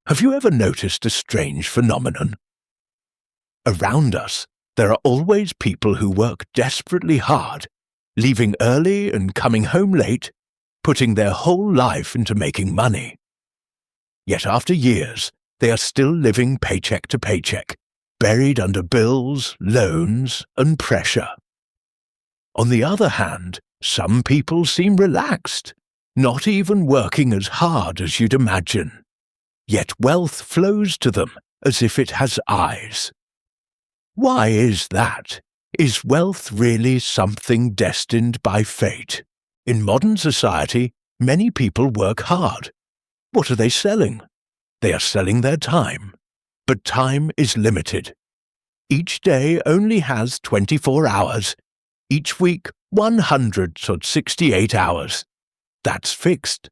Have you ever noticed a strange phenomenon? Around us, there are always people who work desperately hard, leaving early and coming home late, putting their whole life into making money. Yet after years, they are still living paycheck to paycheck, buried under bills, loans, and pressure. On the other hand, some people seem relaxed, not even working as hard as you'd imagine. Yet wealth flows to them as if it has eyes. Why is that? Is wealth really something destined by fate? In modern society, many people work hard. What are they selling? They are selling their time. But time is limited. Each day only has 24 hours. Each week, 168 hours. That's fixed.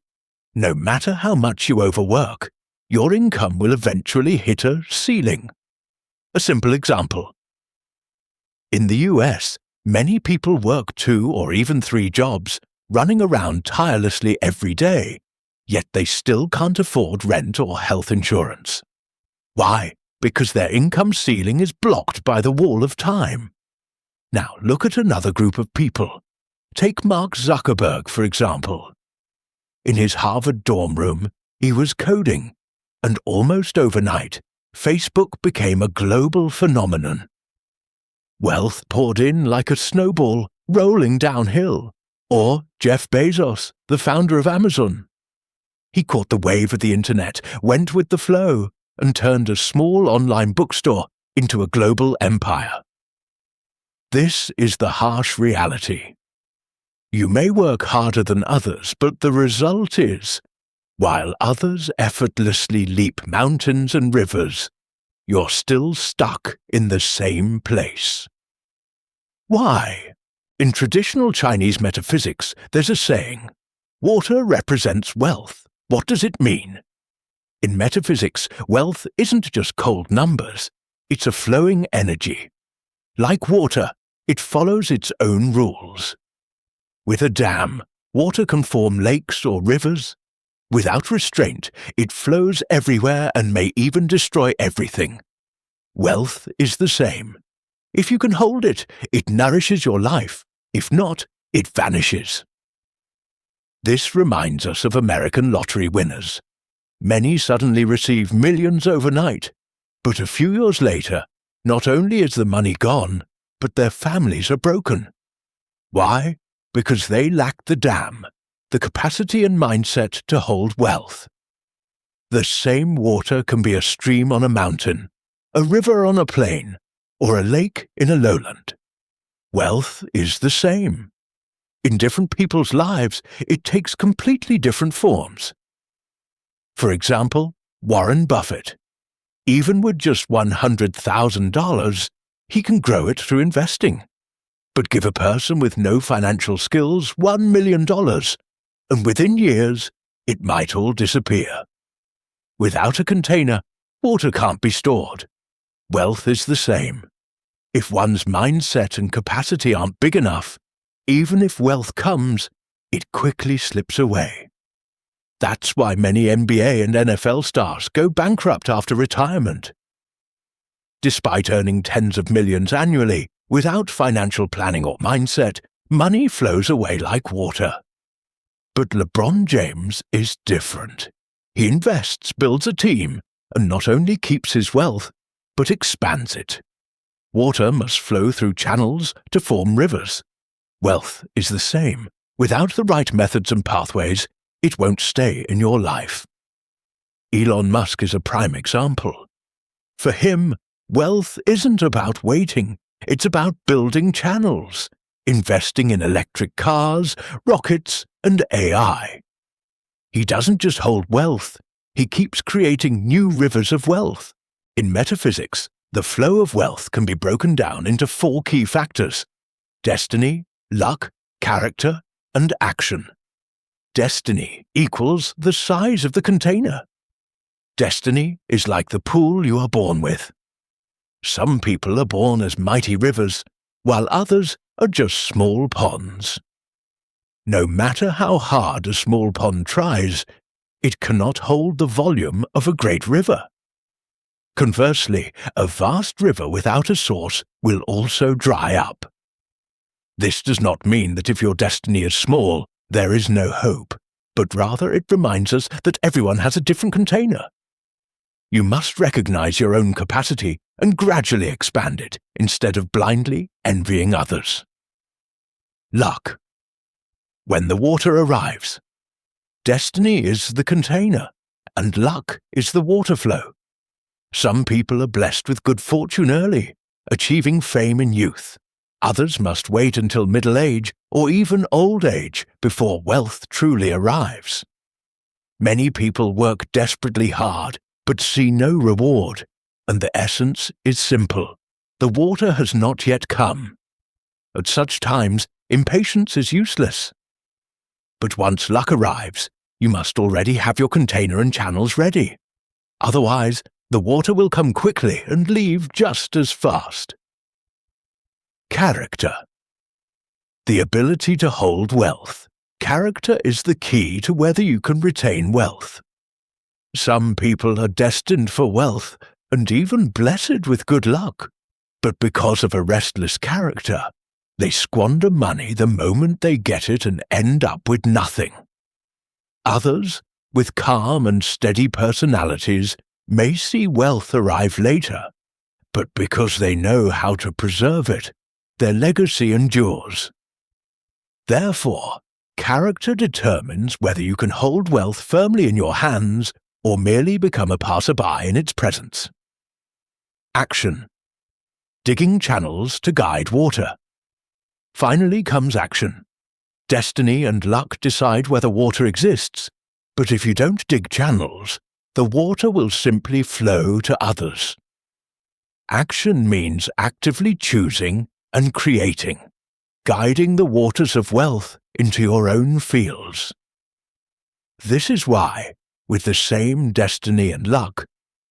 No matter how much you overwork, your income will eventually hit a ceiling. A simple example. In the US, many people work 2 or even 3 jobs, running around tirelessly every day, yet they still can't afford rent or health insurance. Why? Because their income ceiling is blocked by the wall of time. Now look at another group of people. Take Mark Zuckerberg, for example. In his Harvard dorm room, he was coding, and almost overnight, Facebook became a global phenomenon. Wealth poured in like a snowball, rolling downhill. Or Jeff Bezos, the founder of Amazon. He caught the wave of the internet, went with the flow, and turned a small online bookstore into a global empire. This is the harsh reality. You may work harder than others, but the result is, while others effortlessly leap mountains and rivers, you're still stuck in the same place. Why? In traditional Chinese metaphysics, there's a saying, water represents wealth. What does it mean? In metaphysics, wealth isn't just cold numbers, it's a flowing energy. Like water, it follows its own rules. With a dam, water can form lakes or rivers. Without restraint, it flows everywhere and may even destroy everything. Wealth is the same. If you can hold it, it nourishes your life. If not, it vanishes. This reminds us of American lottery winners. Many suddenly receive millions overnight, but a few years later, not only is the money gone, but their families are broken. Why? Because they lack the dam, the capacity and mindset to hold wealth. The same water can be a stream on a mountain, a river on a plain, or a lake in a lowland. Wealth is the same. In different people's lives, it takes completely different forms. For example, Warren Buffett. Even with just $100,000, he can grow it through investing. But give a person with no financial skills $1 million, and within years, it might all disappear. Without a container, water can't be stored. Wealth is the same. If one's mindset and capacity aren't big enough, even if wealth comes, it quickly slips away. That's why many NBA and NFL stars go bankrupt after retirement. Despite earning tens of millions annually, without financial planning or mindset, money flows away like water. But LeBron James is different. He invests, builds a team, and not only keeps his wealth, but expands it. Water must flow through channels to form rivers. Wealth is the same. Without the right methods and pathways, it won't stay in your life. Elon Musk is a prime example. For him, wealth isn't about waiting. It's about building channels, investing in electric cars, rockets, and AI. He doesn't just hold wealth, he keeps creating new rivers of wealth. In metaphysics, the flow of wealth can be broken down into 4 key factors: destiny, luck, character, and action. Destiny equals the size of the container. Destiny is like the pool you are born with. Some people are born as mighty rivers, while others are just small ponds. No matter how hard a small pond tries, it cannot hold the volume of a great river. Conversely, a vast river without a source will also dry up. This does not mean that if your destiny is small, there is no hope, but rather it reminds us that everyone has a different container. You must recognize your own capacity and gradually expand it instead of blindly envying others. Luck. When the water arrives. Destiny is the container, and luck is the water flow. Some people are blessed with good fortune early, achieving fame in youth. Others must wait until middle age or even old age before wealth truly arrives. Many people work desperately hard but see no reward, and the essence is simple. The water has not yet come. At such times, impatience is useless. But once luck arrives, you must already have your container and channels ready. Otherwise, the water will come quickly and leave just as fast. Character. The ability to hold wealth. Character is the key to whether you can retain wealth. Some people are destined for wealth and even blessed with good luck, but because of a restless character, they squander money the moment they get it and end up with nothing. Others, with calm and steady personalities, may see wealth arrive later, but because they know how to preserve it, their legacy endures. Therefore, character determines whether you can hold wealth firmly in your hands or merely become a passerby in its presence. Action. Digging channels to guide water. Finally comes action. Destiny and luck decide whether water exists, but if you don't dig channels, the water will simply flow to others. Action means actively choosing and creating, guiding the waters of wealth into your own fields. This is why, with the same destiny and luck,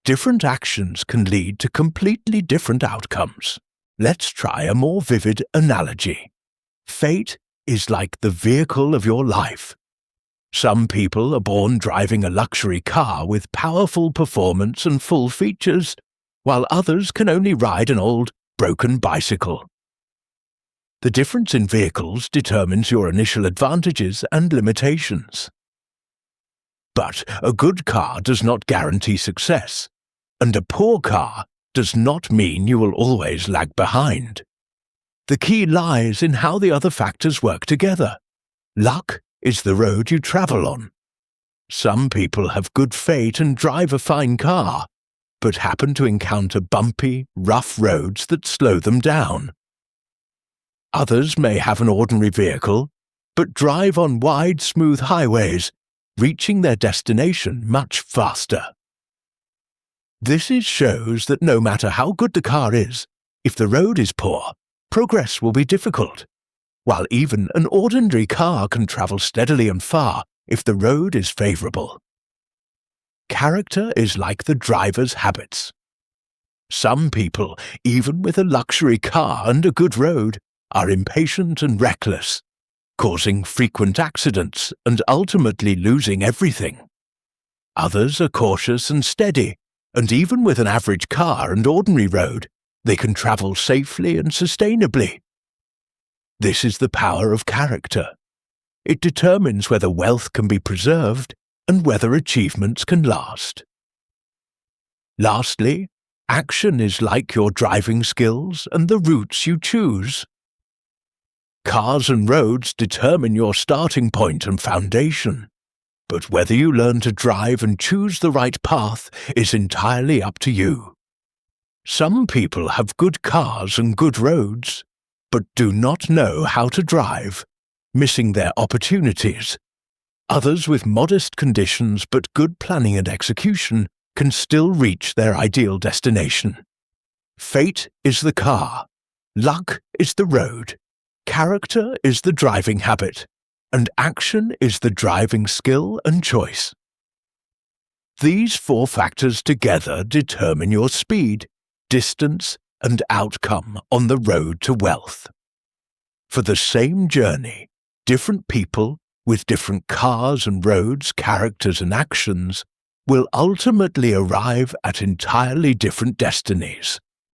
different actions can lead to completely different outcomes. Let's try a more vivid analogy. Fate is like the vehicle of your life. Some people are born driving a luxury car with powerful performance and full features, while others can only ride an old, broken bicycle. The difference in vehicles determines your initial advantages and limitations. But a good car does not guarantee success, and a poor car does not mean you will always lag behind. The key lies in how the other factors work together. Luck is the road you travel on. Some people have good fate and drive a fine car, but happen to encounter bumpy, rough roads that slow them down. Others may have an ordinary vehicle, but drive on wide, smooth highways, reaching their destination much faster. This shows that no matter how good the car is, if the road is poor, progress will be difficult, while even an ordinary car can travel steadily and far if the road is favorable. Character is like the driver's habits. Some people, even with a luxury car and a good road, are impatient and reckless, causing frequent accidents and ultimately losing everything. Others are cautious and steady, and even with an average car and ordinary road, they can travel safely and sustainably. This is the power of character. It determines whether wealth can be preserved and whether achievements can last. Lastly, action is like your driving skills and the routes you choose. Cars and roads determine your starting point and foundation, but whether you learn to drive and choose the right path is entirely up to you. Some people have good cars and good roads, but do not know how to drive, missing their opportunities. Others with modest conditions but good planning and execution can still reach their ideal destination. Fate is the car, luck is the road, character is the driving habit, and action is the driving skill and choice. These four factors together determine your speed, distance, and outcome on the road to wealth. For the same journey, different people, with different cars and roads, characters and actions, will ultimately arrive at entirely different destinies.